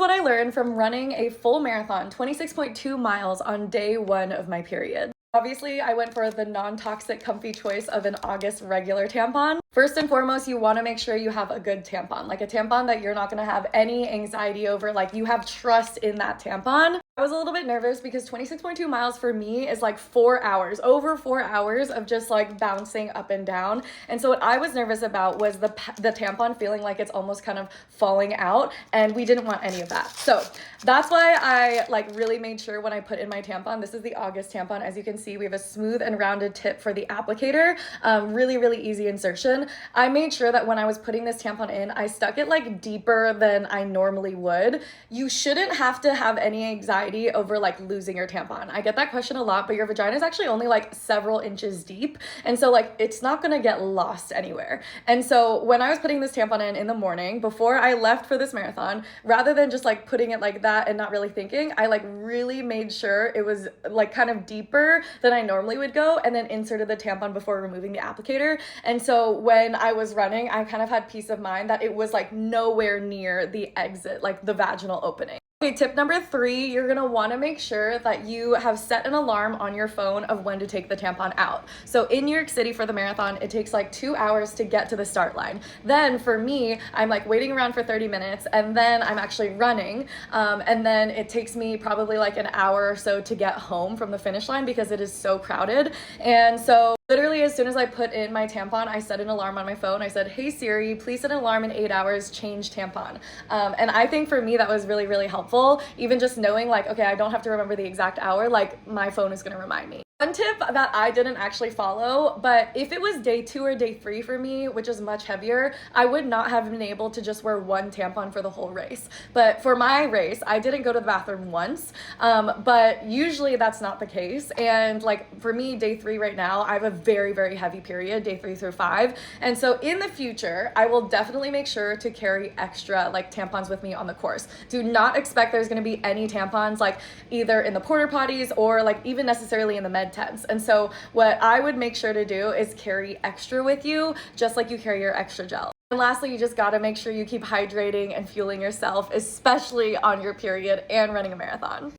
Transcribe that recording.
what I learned from running a full marathon, 26.2 miles on day 1 of my period. Obviously, I went for the non-toxic, comfy choice of an August regular tampon. First and foremost, you want to make sure you have a good tampon, like a tampon that you're not going to have any anxiety over, like you have trust in that tampon. I was a little bit nervous because 26.2 miles for me is like 4 hours, over 4 hours of just like bouncing up and down. And so what I was nervous about was the tampon feeling like it's almost kind of falling out, and we didn't want any of that. So that's why I like really made sure when I put in my tampon, this is the August tampon. As you can see, we have a smooth and rounded tip for the applicator. Really easy insertion. I made sure that when I was putting this tampon in, I stuck it like deeper than I normally would. You shouldn't have to have any anxiety over like losing your tampon. I get that question a lot, but your vagina is actually only like several inches deep. And so like, it's not gonna get lost anywhere. And so when I was putting this tampon in the morning, before I left for this marathon, rather than just like putting it like that and not really thinking, I like really made sure it was like kind of deeper than I normally would go, and then inserted the tampon before removing the applicator. And so when I was running, I kind of had peace of mind that it was like nowhere near the exit, like the vaginal opening. Okay, tip number 3, you're gonna wanna make sure that you have set an alarm on your phone of when to take the tampon out. So in New York City for the marathon, it takes like 2 hours to get to the start line. Then for me, I'm like waiting around for 30 minutes, and then I'm actually running. And then it takes me probably like an hour or so to get home from the finish line because it is so crowded. And so literally as soon as I put in my tampon, I set an alarm on my phone. I said, "Hey Siri, please set an alarm in 8 hours, change tampon." And I think for me that was really helpful. Even just knowing like, okay, I don't have to remember the exact hour, like my phone is gonna remind me. One tip that I didn't actually follow, but if it was day 2 or day 3 for me, which is much heavier, I would not have been able to just wear one tampon for the whole race. But for my race, I didn't go to the bathroom once, but usually that's not the case. And like for me, day 3 right now, I have a very heavy period, day 3 through 5. And so in the future, I will definitely make sure to carry extra like tampons with me on the course. Do not expect there's gonna be any tampons like either in the porta potties or like even necessarily in the med tents. And so what I would make sure to do is carry extra with you, just like you carry your extra gel. And lastly, you just gotta make sure you keep hydrating and fueling yourself, especially on your period and running a marathon.